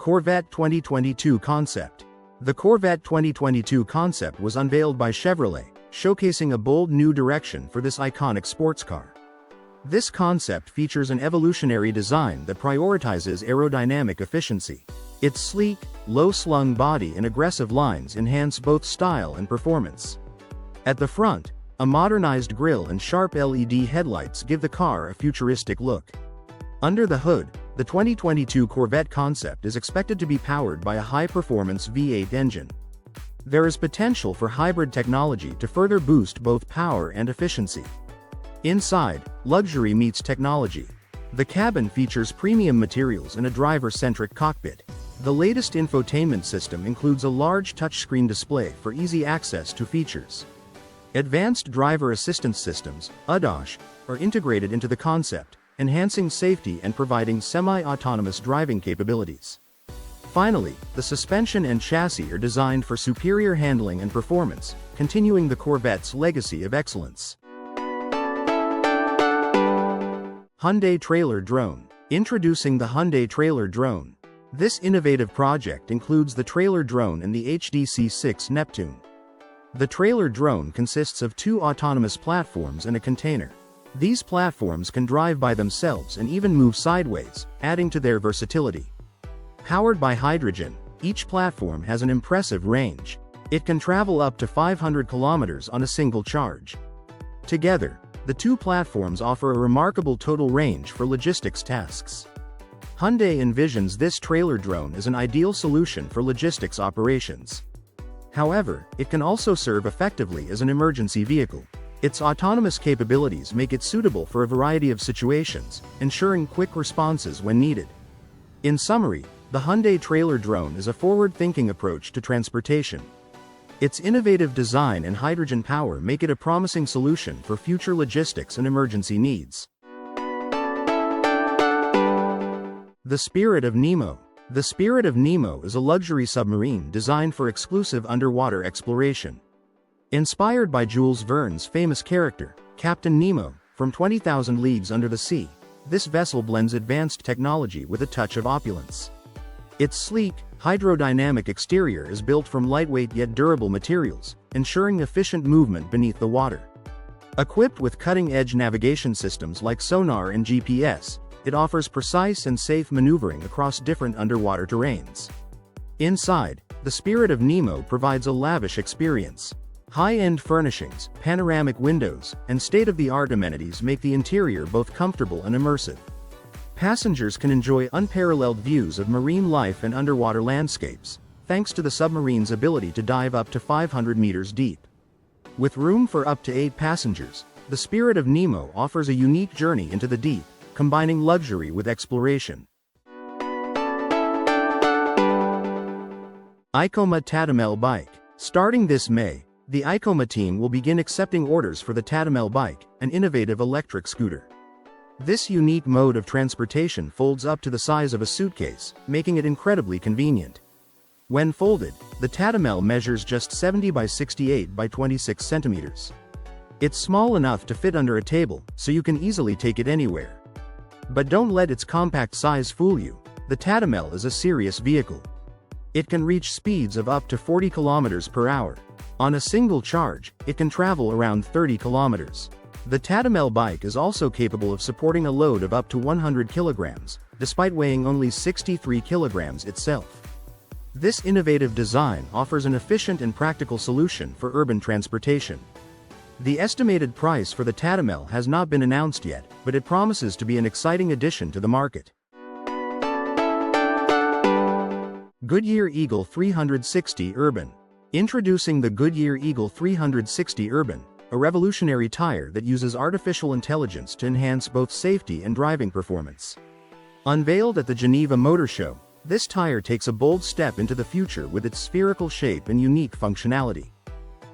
Corvette 2022 Concept. The Corvette 2022 concept was unveiled by Chevrolet, showcasing a bold new direction for this iconic sports car. This concept features an evolutionary design that prioritizes aerodynamic efficiency. Its sleek, low-slung body and aggressive lines enhance both style and performance. At the front, a modernized grille and sharp LED headlights give the car a futuristic look. Under the hood, the 2022 Corvette concept is expected to be powered by a high-performance V8 engine. There is potential for hybrid technology to further boost both power and efficiency. Inside, luxury meets technology. The cabin features premium materials and a driver-centric cockpit. The latest infotainment system includes a large touchscreen display for easy access to features. Advanced driver assistance systems, ADAS, are integrated into the concept, enhancing safety and providing semi-autonomous driving capabilities. Finally, the suspension and chassis are designed for superior handling and performance, continuing the Corvette's legacy of excellence. Hyundai Trailer Drone. Introducing the Hyundai Trailer Drone. This innovative project includes the trailer drone and the HDC-6 Neptune. The trailer drone consists of two autonomous platforms and a container. These platforms can drive by themselves and even move sideways, adding to their versatility. Powered by hydrogen, each platform has an impressive range. It can travel up to 500 kilometers on a single charge. Together, the two platforms offer a remarkable total range for logistics tasks. Hyundai envisions this trailer drone as an ideal solution for logistics operations. However, it can also serve effectively as an emergency vehicle. Its autonomous capabilities make it suitable for a variety of situations, ensuring quick responses when needed. In summary, the Hyundai Trailer Drone is a forward-thinking approach to transportation. Its innovative design and hydrogen power make it a promising solution for future logistics and emergency needs. The Spirit of Nemo. The Spirit of Nemo is a luxury submarine designed for exclusive underwater exploration. Inspired by Jules Verne's famous character, Captain Nemo, from 20,000 Leagues Under the Sea, this vessel blends advanced technology with a touch of opulence. Its sleek, hydrodynamic exterior is built from lightweight yet durable materials, ensuring efficient movement beneath the water. Equipped with cutting-edge navigation systems like sonar and GPS, it offers precise and safe maneuvering across different underwater terrains. Inside, the Spirit of Nemo provides a lavish experience. High-end furnishings, panoramic windows, and state-of-the-art amenities make the interior both comfortable and immersive. Passengers can enjoy unparalleled views of marine life and underwater landscapes, thanks to the submarine's ability to dive up to 500 meters deep. With room for up to 8 passengers, the Spirit of Nemo offers a unique journey into the deep, combining luxury with exploration. Icoma Tatamel Bike. Starting this May, the Icoma team will begin accepting orders for the Tatamel Bike, an innovative electric scooter. This unique mode of transportation folds up to the size of a suitcase, making it incredibly convenient. When folded, the Tatamel measures just 70 by 68 by 26 centimeters. It's small enough to fit under a table, so you can easily take it anywhere. But don't let its compact size fool you. The Tatamel is a serious vehicle. It can reach speeds of up to 40 kilometers per hour. On a single charge, it can travel around 30 kilometers. The Tatamel bike is also capable of supporting a load of up to 100 kilograms, despite weighing only 63 kilograms itself. This innovative design offers an efficient and practical solution for urban transportation. The estimated price for the Tatamel has not been announced yet, but it promises to be an exciting addition to the market. Goodyear Eagle 360 Urban. Introducing the Goodyear Eagle 360 Urban, a revolutionary tire that uses artificial intelligence to enhance both safety and driving performance. Unveiled at the Geneva Motor Show, this tire takes a bold step into the future with its spherical shape and unique functionality.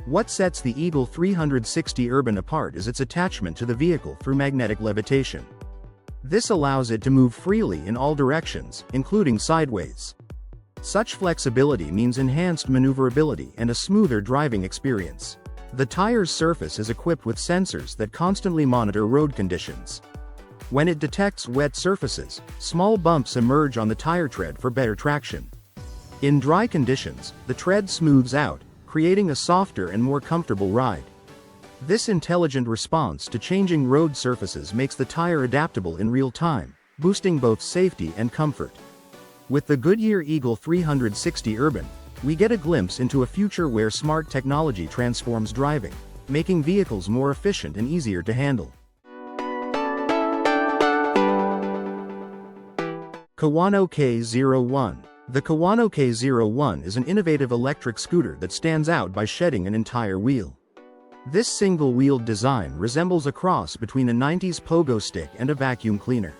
What sets the Eagle 360 Urban apart is its attachment to the vehicle through magnetic levitation. This allows it to move freely in all directions, including sideways. Such flexibility means enhanced maneuverability and a smoother driving experience. The tire's surface is equipped with sensors that constantly monitor road conditions. When it detects wet surfaces, small bumps emerge on the tire tread for better traction. In dry conditions, the tread smooths out, creating a softer and more comfortable ride. This intelligent response to changing road surfaces makes the tire adaptable in real time, boosting both safety and comfort. With the Goodyear Eagle 360 Urban, we get a glimpse into a future where smart technology transforms driving, making vehicles more efficient and easier to handle. Kiwano K01. The Kiwano K01 is an innovative electric scooter that stands out by shedding an entire wheel. This single-wheeled design resembles a cross between a 90s pogo stick and a vacuum cleaner.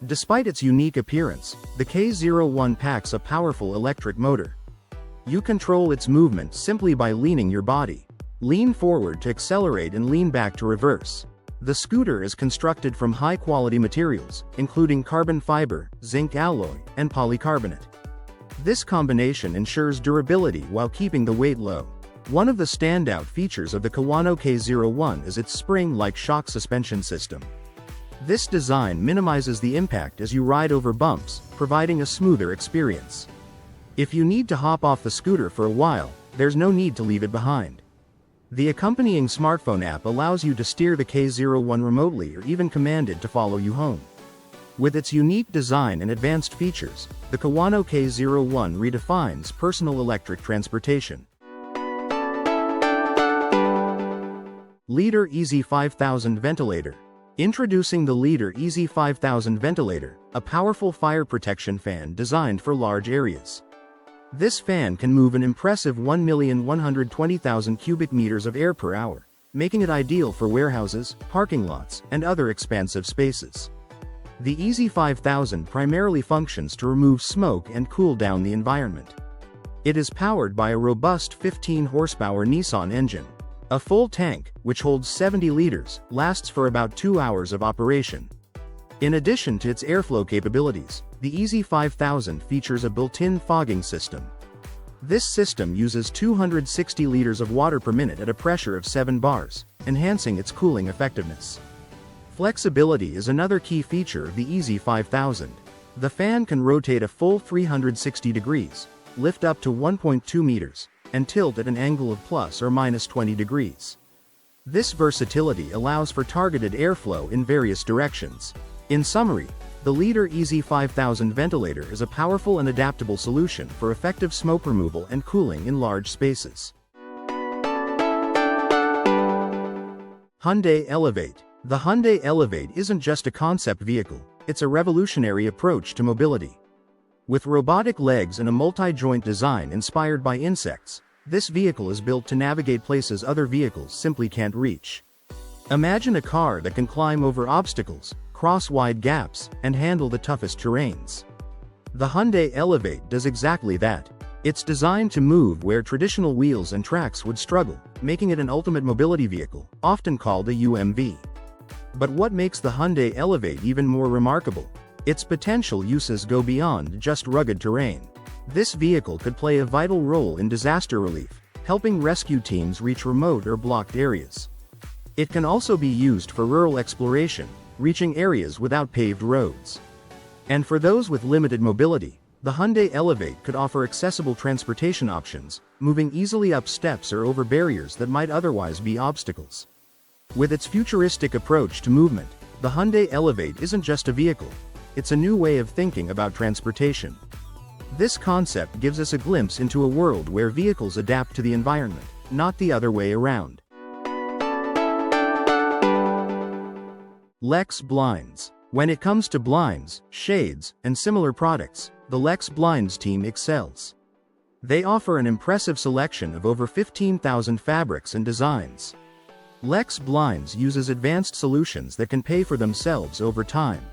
Despite its unique appearance, the K01 packs a powerful electric motor. You control its movement simply by leaning your body. Lean forward to accelerate and lean back to reverse. The scooter is constructed from high-quality materials, including carbon fiber, zinc alloy, and polycarbonate. This combination ensures durability while keeping the weight low. One of the standout features of the Kiwano K01 is its spring-like shock suspension system. This design minimizes the impact as you ride over bumps, providing a smoother experience. If you need to hop off the scooter for a while, there's no need to leave it behind. The accompanying smartphone app allows you to steer the K01 remotely or even command it to follow you home. With its unique design and advanced features, the Kiwano K01 redefines personal electric transportation. Leader Easy 5000 Ventilator. Introducing the Leader Easy 5000 Ventilator, a powerful fire protection fan designed for large areas. This fan can move an impressive 1,120,000 cubic meters of air per hour, making it ideal for warehouses, parking lots, and other expansive spaces. The Easy 5000 primarily functions to remove smoke and cool down the environment. It is powered by a robust 15-horsepower Nissan engine. A full tank, which holds 70 liters, lasts for about 2 hours of operation. In addition to its airflow capabilities, the Easy 5000 features a built-in fogging system. This system uses 260 liters of water per minute at a pressure of 7 bars, enhancing its cooling effectiveness. Flexibility is another key feature of the Easy 5000. The fan can rotate a full 360 degrees, lift up to 1.2 meters, and tilt at an angle of plus or minus 20 degrees. This versatility allows for targeted airflow in various directions. In summary, the Leader Easy 5000 Ventilator is a powerful and adaptable solution for effective smoke removal and cooling in large spaces. Hyundai Elevate. The Hyundai Elevate isn't just a concept vehicle, it's a revolutionary approach to mobility. With robotic legs and a multi-joint design inspired by insects, this vehicle is built to navigate places other vehicles simply can't reach. Imagine a car that can climb over obstacles, cross wide gaps, and handle the toughest terrains. The Hyundai Elevate does exactly that. It's designed to move where traditional wheels and tracks would struggle, making it an ultimate mobility vehicle, often called a UMV. But what makes the Hyundai Elevate even more remarkable? Its potential uses go beyond just rugged terrain. This vehicle could play a vital role in disaster relief, helping rescue teams reach remote or blocked areas. It can also be used for rural exploration, reaching areas without paved roads. And for those with limited mobility, the Hyundai Elevate could offer accessible transportation options, moving easily up steps or over barriers that might otherwise be obstacles. With its futuristic approach to movement, the Hyundai Elevate isn't just a vehicle, it's a new way of thinking about transportation. This concept gives us a glimpse into a world where vehicles adapt to the environment, not the other way around. Lex Blinds. When it comes to blinds, shades, and similar products, the Lex Blinds team excels. They offer an impressive selection of over 15,000 fabrics and designs. Lex Blinds uses advanced solutions that can pay for themselves over time.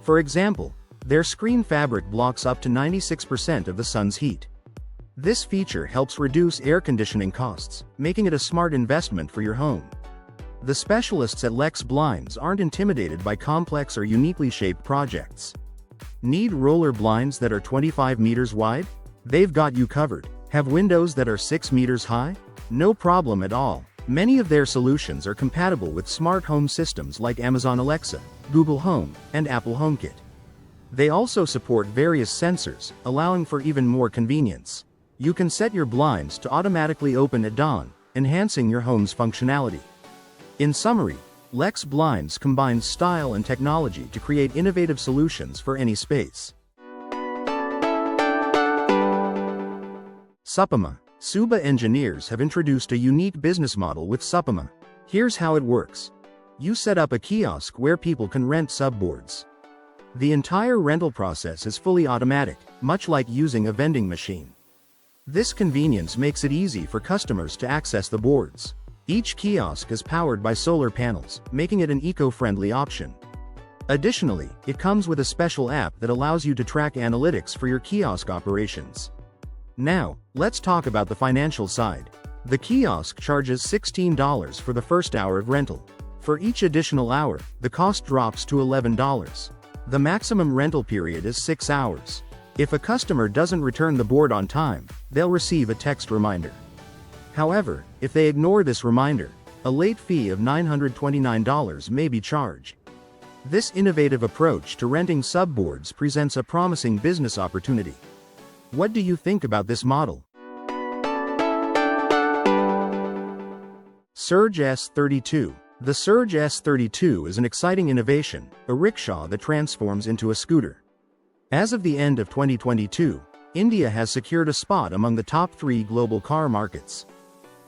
For example, their screen fabric blocks up to 96% of the sun's heat. This feature helps reduce air conditioning costs, making it a smart investment for your home. The specialists at Lex Blinds aren't intimidated by complex or uniquely shaped projects. Need roller blinds that are 25 meters wide? They've got you covered. Have windows that are 6 meters high? No problem at all. Many of their solutions are compatible with smart home systems like Amazon Alexa, Google Home, and Apple HomeKit. They also support various sensors, allowing for even more convenience. You can set your blinds to automatically open at dawn, enhancing your home's functionality. In summary, Lex Blinds combines style and technology to create innovative solutions for any space. Suppama. Suba engineers have introduced a unique business model with Suppama. Here's how it works. You set up a kiosk where people can rent subboards. The entire rental process is fully automatic, much like using a vending machine. This convenience makes it easy for customers to access the boards. Each kiosk is powered by solar panels, making it an eco-friendly option. Additionally, it comes with a special app that allows you to track analytics for your kiosk operations. Now, let's talk about the financial side. The kiosk charges $16 for the first hour of rental. For each additional hour, the cost drops to $11. The maximum rental period is 6 hours. If a customer doesn't return the board on time, they'll receive a text reminder. However, if they ignore this reminder, a late fee of $929 may be charged. This innovative approach to renting subboards presents a promising business opportunity. What do you think about this model? Surge S32. The Surge S32 is an exciting innovation, a rickshaw that transforms into a scooter. As of the end of 2022, India has secured a spot among the top 3 global car markets.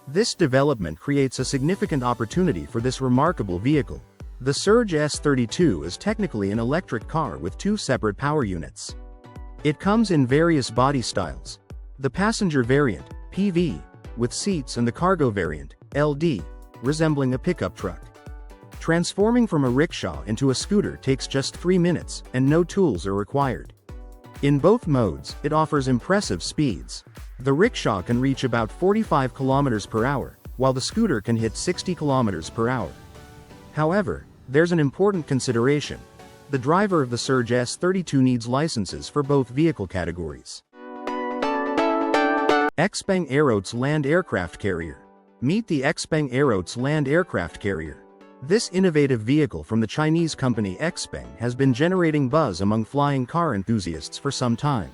This development creates a significant opportunity for this remarkable vehicle. The Surge S32 is technically an electric car with 2 separate power units. It comes in various body styles. The passenger variant, PV, with seats, and the cargo variant, LD, resembling a pickup truck. Transforming from a rickshaw into a scooter takes just 3 minutes, and no tools are required. In both modes, it offers impressive speeds. The rickshaw can reach about 45 km per hour, while the scooter can hit 60 km per hour. However, there's an important consideration. The driver of the Surge S32 needs licenses for both vehicle categories. Xpeng AeroHT land aircraft carrier. Meet the Xpeng AeroHT land aircraft carrier. This innovative vehicle from the Chinese company Xpeng has been generating buzz among flying car enthusiasts for some time.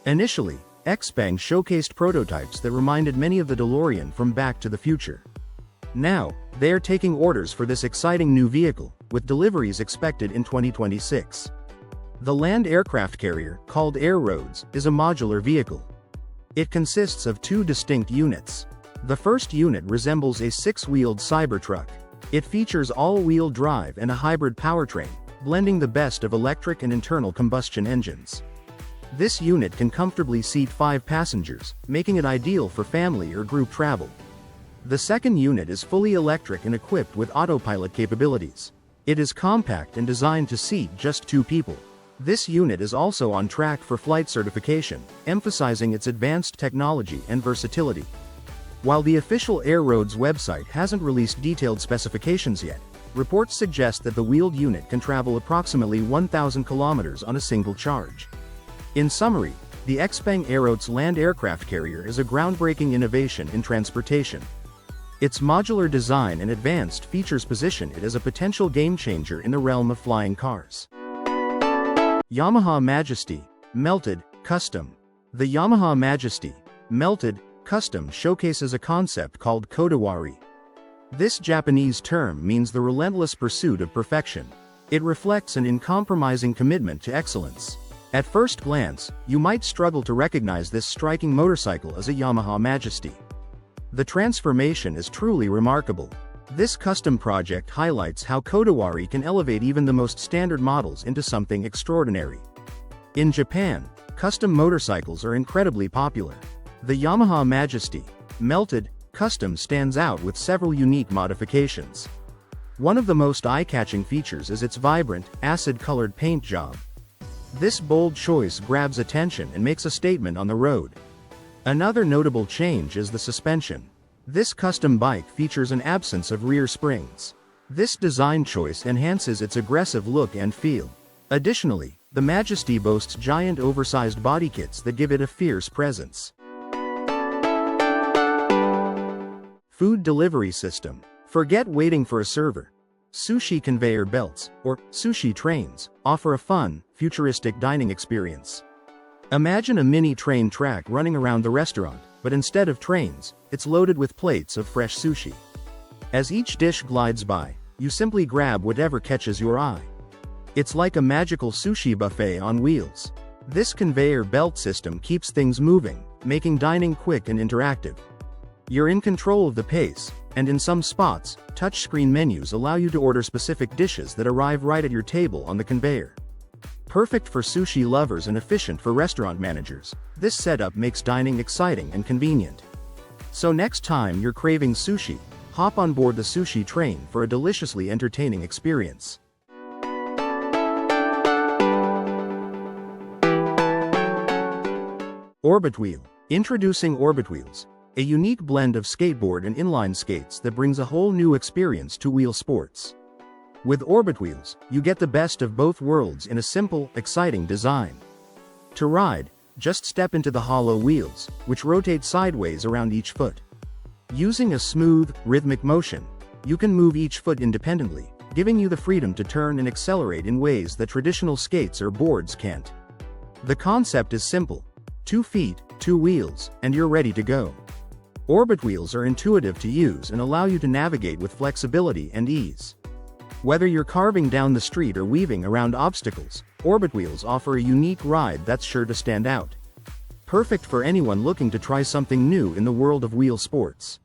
Initially, Xpeng showcased prototypes that reminded many of the DeLorean from Back to the Future. Now, they are taking orders for this exciting new vehicle, with deliveries expected in 2026. The land aircraft carrier, called AeroHT, is a modular vehicle. It consists of 2 distinct units. The first unit resembles a 6-wheeled Cybertruck. It features all-wheel drive and a hybrid powertrain, blending the best of electric and internal combustion engines. This unit can comfortably seat 5 passengers, making it ideal for family or group travel. The second unit is fully electric and equipped with autopilot capabilities. It is compact and designed to seat just 2 people. This unit is also on track for flight certification, emphasizing its advanced technology and versatility. While the official AeroHT website hasn't released detailed specifications yet, reports suggest that the wheeled unit can travel approximately 1,000 kilometers on a single charge. In summary, the Xpeng AeroHT land aircraft carrier is a groundbreaking innovation in transportation. Its modular design and advanced features position it as a potential game-changer in the realm of flying cars. Yamaha Majesty, Melted, Custom. The Yamaha Majesty, Melted, Custom showcases a concept called kodawari. This Japanese term means the relentless pursuit of perfection. It reflects an uncompromising commitment to excellence. At first glance, you might struggle to recognize this striking motorcycle as a Yamaha Majesty. The transformation is truly remarkable. This custom project highlights how kodawari can elevate even the most standard models into something extraordinary. In Japan, custom motorcycles are incredibly popular. The Yamaha Majesty, Melted, Custom stands out with several unique modifications. One of the most eye-catching features is its vibrant, acid-colored paint job. This bold choice grabs attention and makes a statement on the road. Another notable change is the suspension. This custom bike features an absence of rear springs. This design choice enhances its aggressive look and feel. Additionally, the Majesty boasts giant oversized body kits that give it a fierce presence. Food delivery system. Forget waiting for a server. Sushi conveyor belts, or sushi trains, offer a fun, futuristic dining experience. Imagine a mini train track running around the restaurant, but instead of trains, it's loaded with plates of fresh sushi. As each dish glides by, you simply grab whatever catches your eye. It's like a magical sushi buffet on wheels. This conveyor belt system keeps things moving, making dining quick and interactive. You're in control of the pace, and in some spots, touchscreen menus allow you to order specific dishes that arrive right at your table on the conveyor. Perfect for sushi lovers and efficient for restaurant managers, this setup makes dining exciting and convenient. So next time you're craving sushi, hop on board the sushi train for a deliciously entertaining experience. Orbit Wheel. Introducing Orbit Wheels, a unique blend of skateboard and inline skates that brings a whole new experience to wheel sports. With Orbit Wheels, you get the best of both worlds in a simple, exciting design. To ride, just step into the hollow wheels, which rotate sideways around each foot. Using a smooth, rhythmic motion, you can move each foot independently, giving you the freedom to turn and accelerate in ways that traditional skates or boards can't. The concept is simple. 2 feet, 2 wheels, and you're ready to go. Orbit Wheels are intuitive to use and allow you to navigate with flexibility and ease. Whether you're carving down the street or weaving around obstacles, Orbit Wheels offer a unique ride that's sure to stand out. Perfect for anyone looking to try something new in the world of wheel sports.